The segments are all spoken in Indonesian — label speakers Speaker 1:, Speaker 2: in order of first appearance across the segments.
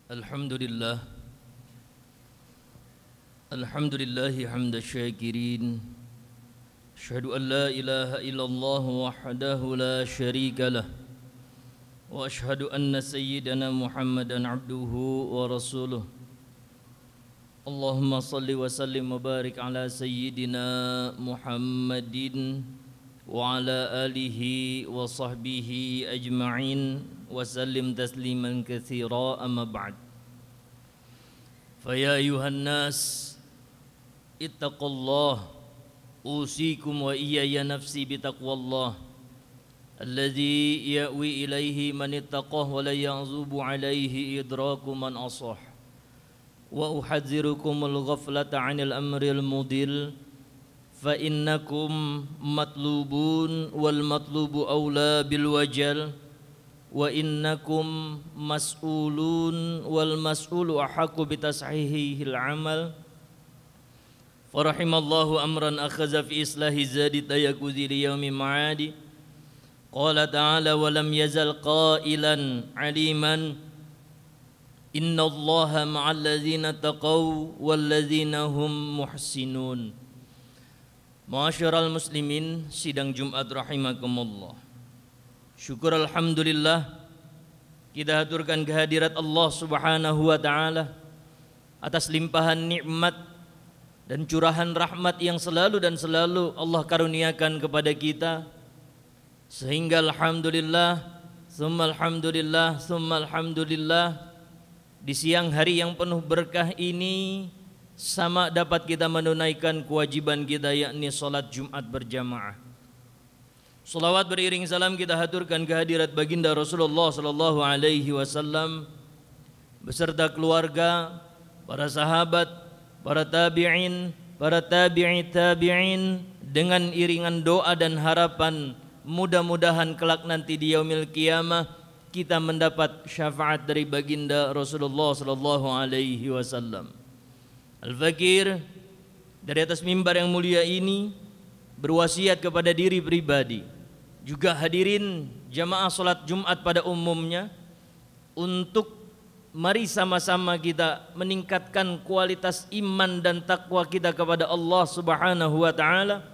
Speaker 1: Alhamdulillah Alhamdulillahi hamda syakirin. Asyhadu an la ilaha illallah wahdahu la syarika lah. Wa asyhadu anna sayyidana Muhammadan abduhu wa rasuluh. Allahumma salli wa sallim wa barik ala sayyidina Muhammadin wa ala alihi wa sahbihi ajma'in wa sallim tasliman katsira, amma ba'd. Faya ayuhan nas ittaqullah usikum wa iyaya nafsi bitaqwallah alladhi ya'wi ilaihi man ittaqah wa la ya'zubu alaihi idraku man asah. Wa uhadzirukumul ghaflata 'anil amril mudil fa innakum matlubun wal matlubu aula bil wajal wa innakum mas'ulun wal mas'ulu ahaqqu bi tashihil amal. Farahimallahu amran akhadha fi islahi zadi tayakuzi li yaumi ma'adi. Qala ta'ala wa lam yazal qailan aliman innallaha ma'al ladzina taqaw wal ladzina hum muhsinun. Ma'asyiral muslimin, sidang Jumat rahimakumullah. Syukur alhamdulillah kita haturkan kehadirat Allah Subhanahu wa taala atas limpahan nikmat dan curahan rahmat yang selalu dan selalu Allah karuniakan kepada kita, sehingga alhamdulillah summa alhamdulillah summa alhamdulillah di siang hari yang penuh berkah ini sama dapat kita menunaikan kewajiban kita, yakni salat Jumat berjamaah. Salawat beriring salam kita haturkan kehadirat baginda Rasulullah sallallahu alaihi wasallam beserta keluarga, para sahabat, para tabi'in, para tabi'i tabi'in, dengan iringan doa dan harapan mudah-mudahan kelak nanti di yaumil qiyamah kita mendapat syafaat dari baginda Rasulullah sallallahu alaihi wasallam. Al-Fakir dari atas mimbar yang mulia ini berwasiat kepada diri pribadi, juga hadirin jamaah salat Jumat pada umumnya, untuk mari sama-sama kita meningkatkan kualitas iman dan takwa kita kepada Allah Subhanahu wa taala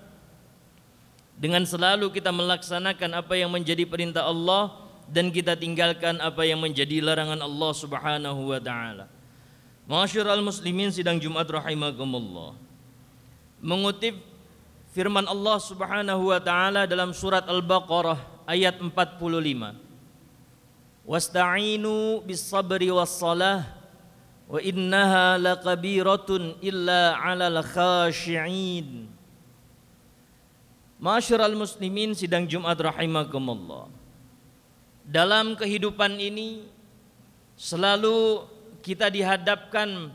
Speaker 1: dengan selalu kita melaksanakan apa yang menjadi perintah Allah dan kita tinggalkan apa yang menjadi larangan Allah Subhanahu wa taala. Ma'asyiral muslimin, sidang Jumat rahimakumullah. Mengutip firman Allah Subhanahu wa taala dalam surat Al-Baqarah ayat 45. Wasta'inu bis-sabri was-salah wa innaha lakabiratun illa 'alal khashi'in. Ma'asyiral muslimin, sidang Jumat rahimakumullah. Dalam kehidupan ini selalu kita dihadapkan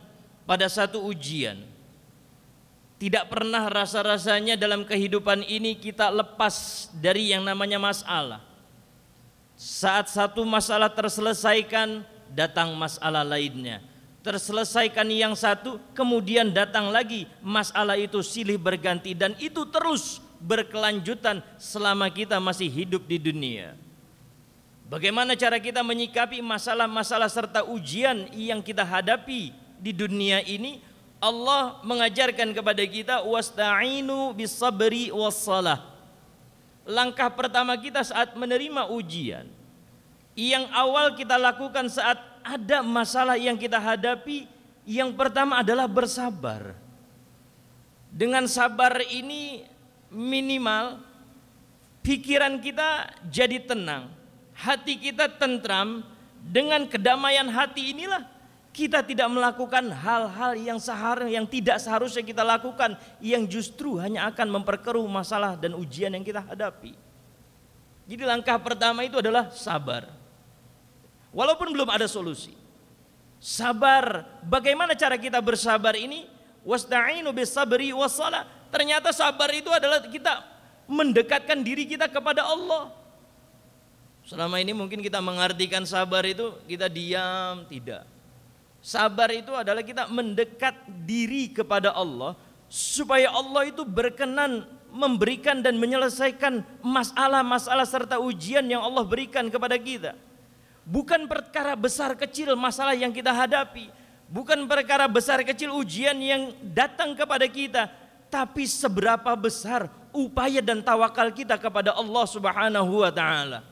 Speaker 1: pada satu ujian. Tidak pernah rasa-rasanya dalam kehidupan ini kita lepas dari yang namanya masalah. Saat satu masalah terselesaikan, datang masalah lainnya. Terselesaikan yang satu, kemudian datang lagi masalah itu silih berganti, dan itu terus berkelanjutan selama kita masih hidup di dunia. Bagaimana cara kita menyikapi masalah-masalah serta ujian yang kita hadapi di dunia ini? Allah mengajarkan kepada kita wasta'inu bis-sabri was-salah. Langkah pertama kita saat menerima ujian, yang awal kita lakukan saat ada masalah yang kita hadapi, yang pertama adalah bersabar. Dengan sabar ini minimal pikiran kita jadi tenang, hati kita tentram. Dengan kedamaian hati inilah kita tidak melakukan hal-hal yang tidak seharusnya kita lakukan, yang justru hanya akan memperkeruh masalah dan ujian yang kita hadapi. Jadi langkah pertama itu adalah sabar, walaupun belum ada solusi. Sabar, bagaimana cara kita bersabar ini? Wasta'inu bis-sabri was-salah. Ternyata sabar itu adalah kita mendekatkan diri kita kepada Allah. Selama ini mungkin kita mengartikan sabar itu kita diam, tidak. Sabar itu adalah kita mendekat diri kepada Allah supaya Allah itu berkenan memberikan dan menyelesaikan masalah-masalah serta ujian yang Allah berikan kepada kita. Bukan perkara besar kecil masalah yang kita hadapi, bukan perkara besar kecil ujian yang datang kepada kita, tapi seberapa besar upaya dan tawakal kita kepada Allah Subhanahu wa taala.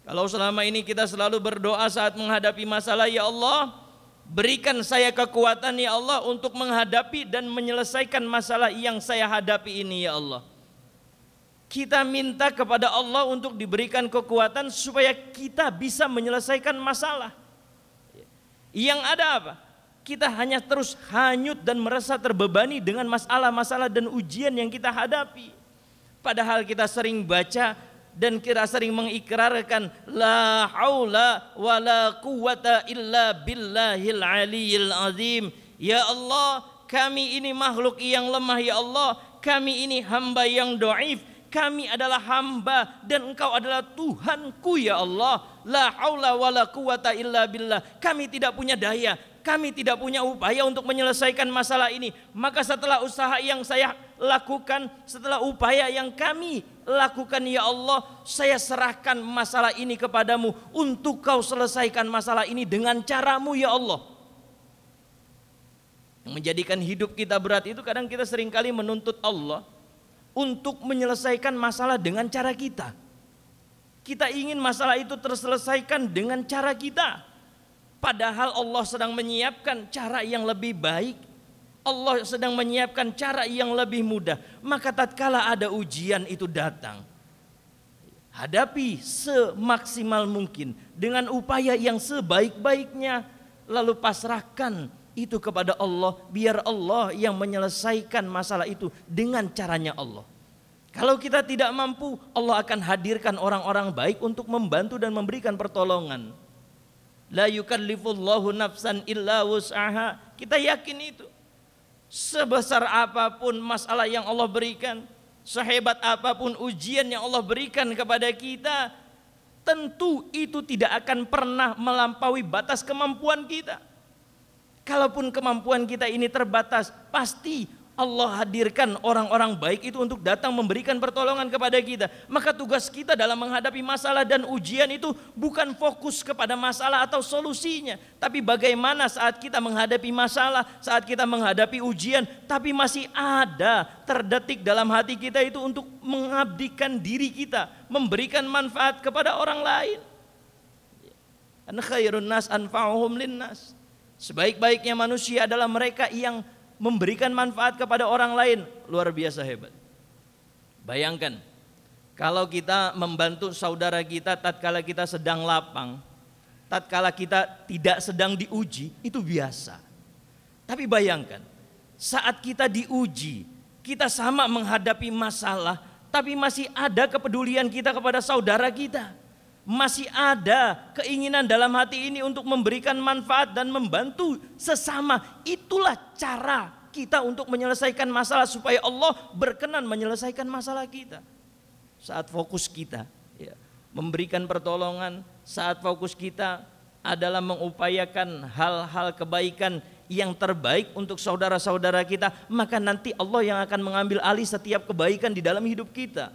Speaker 1: Kalau selama ini kita selalu berdoa saat menghadapi masalah, ya Allah, berikan saya kekuatan ya Allah untuk menghadapi dan menyelesaikan masalah yang saya hadapi ini ya Allah. Kita minta kepada Allah untuk diberikan kekuatan supaya kita bisa menyelesaikan masalah. Yang ada apa? Kita hanya terus hanyut dan merasa terbebani dengan masalah-masalah dan ujian yang kita hadapi. Padahal kita sering baca dan kita sering mengikrarkan la haula wala quwata illa billahil aliyil azim. Ya Allah, kami ini makhluk yang lemah ya Allah, kami ini hamba yang dhaif. Kami adalah hamba dan Engkau adalah Tuhanku ya Allah. La haula wala quwata illa billah. Kami tidak punya daya, kami tidak punya upaya untuk menyelesaikan masalah ini. Maka setelah usaha yang saya lakukan, setelah upaya yang kami lakukan ya Allah, saya serahkan masalah ini kepadamu untuk Kau selesaikan masalah ini dengan caramu ya Allah. Yang menjadikan hidup kita berat itu kadang kita seringkali menuntut Allah untuk menyelesaikan masalah dengan cara kita. Kita ingin masalah itu terselesaikan dengan cara kita, padahal Allah sedang menyiapkan cara yang lebih baik. Allah sedang menyiapkan cara yang lebih mudah. Maka tatkala ada ujian itu datang, hadapi semaksimal mungkin dengan upaya yang sebaik-baiknya, lalu pasrahkan itu kepada Allah, biar Allah yang menyelesaikan masalah itu dengan caranya Allah. Kalau kita tidak mampu, Allah akan hadirkan orang-orang baik untuk membantu dan memberikan pertolongan. La yukallifullahu nafsan illa wus'aha. Kita yakin itu. Sebesar apapun masalah yang Allah berikan, sehebat apapun ujian yang Allah berikan kepada kita, tentu itu tidak akan pernah melampaui batas kemampuan kita. Kalaupun kemampuan kita ini terbatas, pasti Allah hadirkan orang-orang baik itu untuk datang memberikan pertolongan kepada kita. Maka tugas kita dalam menghadapi masalah dan ujian itu bukan fokus kepada masalah atau solusinya, tapi bagaimana saat kita menghadapi masalah, saat kita menghadapi ujian, tapi masih ada terdetik dalam hati kita itu untuk mengabdikan diri kita, memberikan manfaat kepada orang lain. An khairun nas anfa'uhum linnas. Sebaik-baiknya manusia adalah mereka yang memberikan manfaat kepada orang lain. Luar biasa hebat. Bayangkan kalau kita membantu saudara kita tatkala kita sedang lapang, tatkala kita tidak sedang diuji, itu biasa. Tapi bayangkan saat kita diuji, kita sama menghadapi masalah, tapi masih ada kepedulian kita kepada saudara kita. Masih ada keinginan dalam hati ini untuk memberikan manfaat dan membantu sesama. Itulah cara kita untuk menyelesaikan masalah supaya Allah berkenan menyelesaikan masalah kita. Saat fokus kita memberikan pertolongan, saat fokus kita adalah mengupayakan hal-hal kebaikan yang terbaik untuk saudara-saudara kita, maka nanti Allah yang akan mengambil alih setiap kebaikan di dalam hidup kita.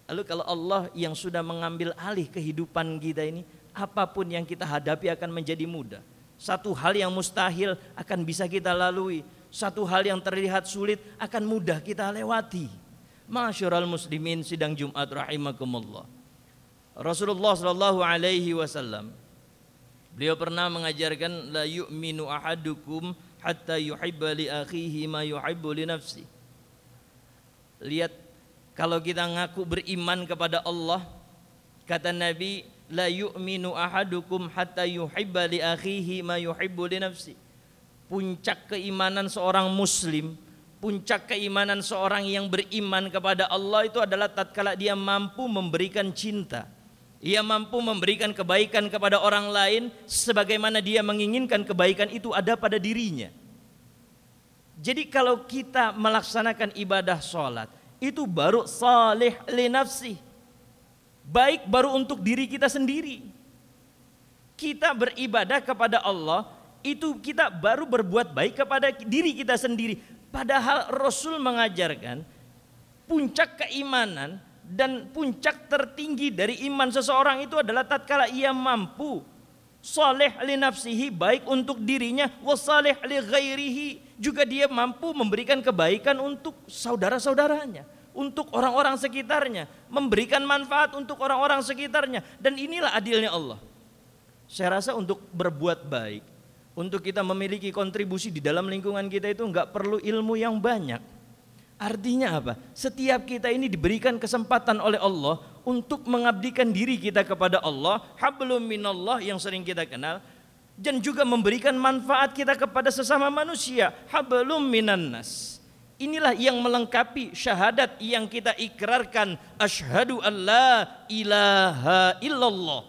Speaker 1: Lalu kalau Allah yang sudah mengambil alih kehidupan kita ini, apapun yang kita hadapi akan menjadi mudah. Satu hal yang mustahil akan bisa kita lalui, satu hal yang terlihat sulit akan mudah kita lewati. Ma'asyiral muslimin sidang Jumat rahimakumullah. Rasulullah sallallahu alaihi wasallam, beliau pernah mengajarkan la yu'minu ahadukum hatta yuhibba li akhihi ma yuhibbu li nafsi. Lihat, kalau kita ngaku beriman kepada Allah, kata Nabi, la yu'minu ahadukum hatta yuhibba li akhihi ma yuhibbu li nafsi. Puncak keimanan seorang muslim, puncak keimanan seorang yang beriman kepada Allah itu adalah tatkala dia mampu memberikan cinta, ia mampu memberikan kebaikan kepada orang lain sebagaimana dia menginginkan kebaikan itu ada pada dirinya. Jadi kalau kita melaksanakan ibadah sholat, itu baru salih li nafsi, baik baru untuk diri kita sendiri. Kita beribadah kepada Allah, itu kita baru berbuat baik kepada diri kita sendiri. Padahal Rasul mengajarkan puncak keimanan Dan puncak tertinggi dari iman seseorang itu adalah tatkala ia mampu saleh li nafsihi, baik untuk dirinya, wa saleh li ghairihi, juga dia mampu memberikan kebaikan untuk saudara-saudaranya, untuk orang-orang sekitarnya, memberikan manfaat untuk orang-orang sekitarnya. Dan inilah adilnya Allah. Saya rasa untuk berbuat baik, untuk kita memiliki kontribusi di dalam lingkungan kita itu enggak perlu ilmu yang banyak. Artinya apa? Setiap kita ini diberikan kesempatan oleh Allah untuk mengabdikan diri kita kepada Allah, hablum minallah yang sering kita kenal, dan juga memberikan manfaat kita kepada sesama manusia, hablum minannas. Inilah yang melengkapi syahadat yang kita ikrarkan, asyhadu an la ilaha illallah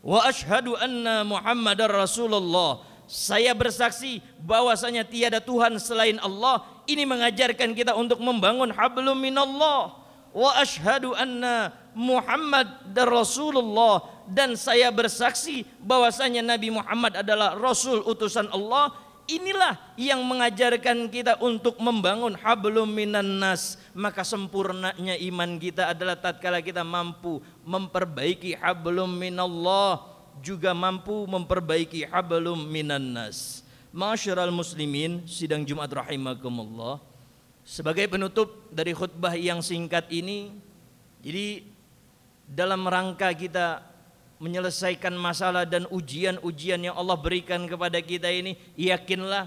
Speaker 1: wa asyhadu anna Muhammadar Rasulullah. Saya bersaksi bahwasanya tiada Tuhan selain Allah. Ini mengajarkan kita untuk membangun hablum minallah wa asyhadu anna Muhammadar Rasulullah, dan saya bersaksi bahwasanya Nabi Muhammad adalah Rasul utusan Allah. Inilah yang mengajarkan kita untuk membangun hablum minannas. Maka sempurnanya iman kita adalah tatkala kita mampu memperbaiki hablum minallah, juga mampu memperbaiki hablum minannas. Ma'asyiral muslimin, sidang Jumat rahimakumullah. Sebagai penutup dari khutbah yang singkat ini, jadi dalam rangka kita menyelesaikan masalah dan ujian-ujian yang Allah berikan kepada kita ini, yakinlah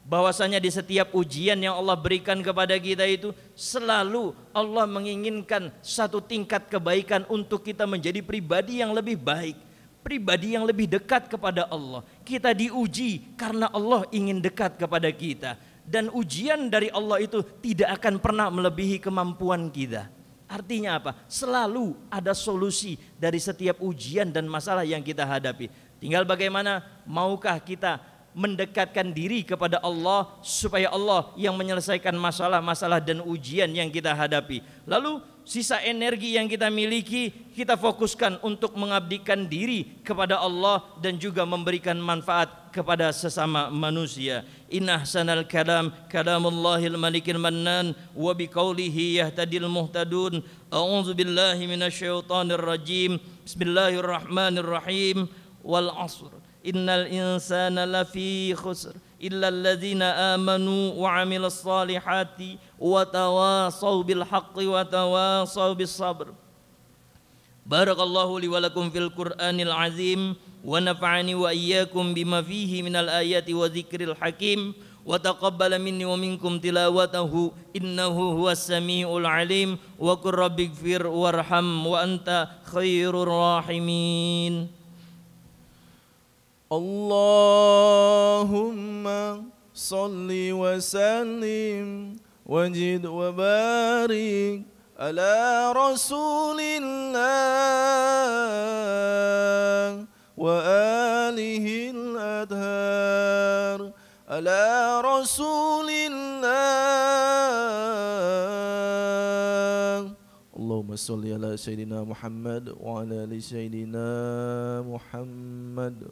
Speaker 1: bahwasanya di setiap ujian yang Allah berikan kepada kita itu selalu Allah menginginkan satu tingkat kebaikan untuk kita menjadi pribadi yang lebih baik, pribadi yang lebih dekat kepada Allah. Kita diuji karena Allah ingin dekat kepada kita, dan ujian dari Allah itu tidak akan pernah melebihi kemampuan kita. Artinya apa? Selalu ada solusi dari setiap ujian dan masalah yang kita hadapi. Tinggal bagaimana maukah kita mendekatkan diri kepada Allah supaya Allah yang menyelesaikan masalah-masalah dan ujian yang kita hadapi. Lalu sisa energi yang kita miliki kita fokuskan untuk mengabdikan diri kepada Allah dan juga memberikan manfaat kepada sesama manusia. Inna ahsanal kalam kalamullahil malikil mannan wa biqaulihi yahtadil muhtadun. A'udzu billahi minasyaitonir rajim. Bismillahirrahmanirrahim. Wal 'asr. Innal insana lafi khusr illa alladzina amanu wa 'amilus solihati wa tawasaw bil haqqi wa tawasaw bis sabr. Barakallahu li wa lakum fil Qur'anil azim wa nafa'ani wa iyyakum bima fihi minal ayati wa dzikril hakim wa taqabbala minni wa minkum tilawatahu innahu huwas samiul alim wa qur rabbighfir warham wa anta khairur rahimin.
Speaker 2: Allahumma salli wa sallim wajid wa barik ala rasulillah wa alihi al-adhar ala rasulillah. Allahumma salli ala sayyidina Muhammad wa ala ali sayyidina Muhammad.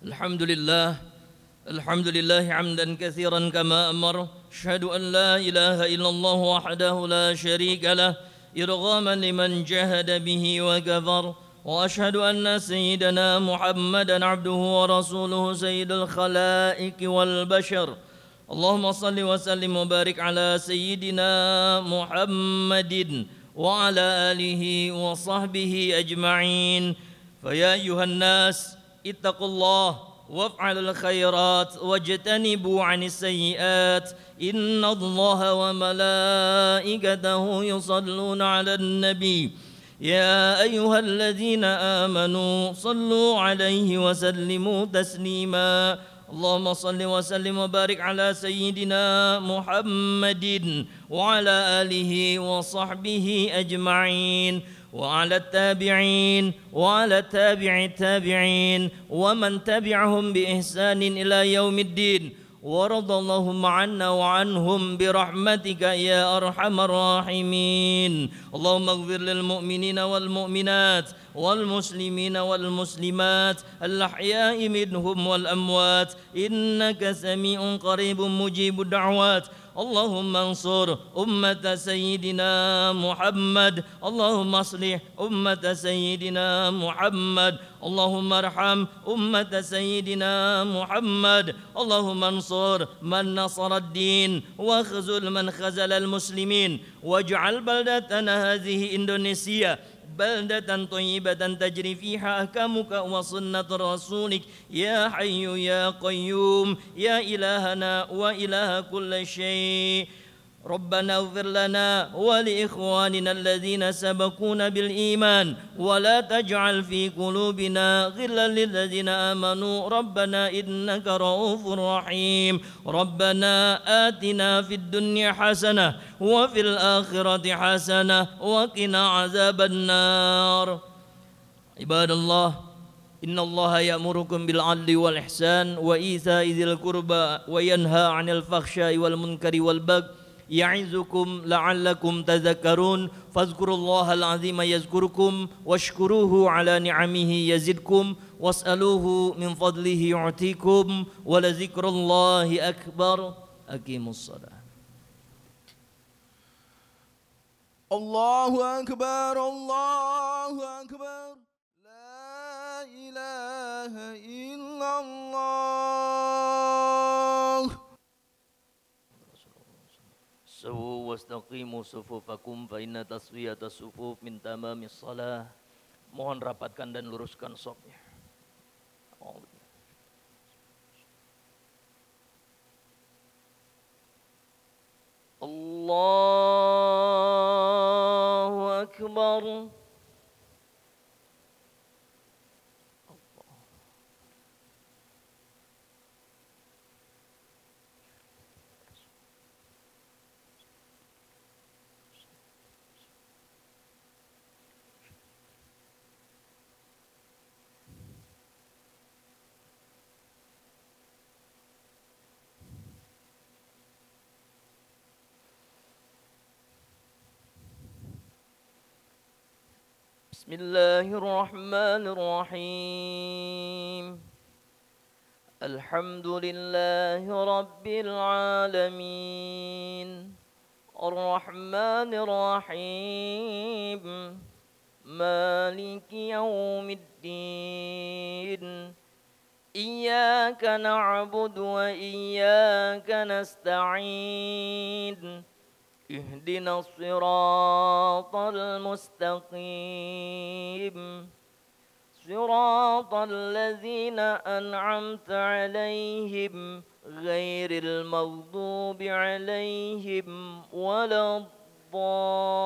Speaker 1: Alhamdulillah, alhamdulillah hamdan katsiran kama amar. Asyhadu an la ilaha illallah wahdahu la syarika lah irghaman liman jahada bihi wa kafar. Wa asyhadu anna sayyidana Muhammadan abduhu wa rasuluhu sayyidul khalaiq wal bashar. Allahumma salli wa sallim wa barik ala sayyidina Muhammadin wa ala alihi wa sahbihi ajma'in. Fa ya ayyuhan nas ittaqullah waf'alul khairat wajtanibu 'anis sayyi'at innallaha wa malaikatahu yusalluna 'alan nabi ya ayyuhalladzina amanu sallu 'alaihi wa sallimu taslima. Allahumma salli wa sallim wa barik ala sayyidina Muhammadin wa ala alihi wa sahbihi ajma'in وعلى التابعين وعلى تابع التابعين ومن تبعهم بإحسان إلى يوم الدين ورضى اللهم عنا وعنهم برحمتك يا أرحم الراحمين اللهم اغفر للمؤمنين والمؤمنات والمسلمين والمسلمات الأحياء منهم والأموات إنك سميع قريب مجيب الدعوات اللهم انصر أمة سيدنا محمد اللهم اصلح أمة سيدنا محمد اللهم ارحم أمة سيدنا محمد اللهم انصر من نصر الدين واخذل من خذل المسلمين واجعل بلدتنا هذه إندونيسيا بلدة طيبة تجري فيها أحكامك وسنة رسولك يا حي يا قيوم يا إلهنا وإله كل شيء ربنا اغفر لنا ولإخواننا الذين سبقونا بالإيمان ولا تجعل في قلوبنا غلا للذين آمنوا ربنا إنك رؤوف رحيم ربنا آتنا في الدنيا حسنة وفي الآخرة حسنة وقنا عذاب النار عباد الله إن الله يأمركم بالعدل والإحسان وإيتاء ذي القربى وينهى عن الفحشاء والمنكر والبغي يعظكم لعلكم تذكرون فاذكروا الله العظيم يذكركم واشكروه على نعمه يزدكم واسألوه من فضله يعطيكم ولذكر الله أكبر أقيموا الصلاة
Speaker 2: الله أكبر الله أكبر لا إله إلا الله
Speaker 1: سووا واستقيموا صفوفكم فإن taswiyat as-sufuf min tamamis salah. Mohon rapatkan dan luruskan shafnya. Allahu Akbar. بسم الله الرحمن الرحيم الحمد لله رب العالمين الرحمن الرحيم مالك يوم الدين إياك نعبد وإياك نستعين اهدنا الصراط المستقيم صراط الذين أنعمت عليهم غير المغضوب عليهم ولا الضالين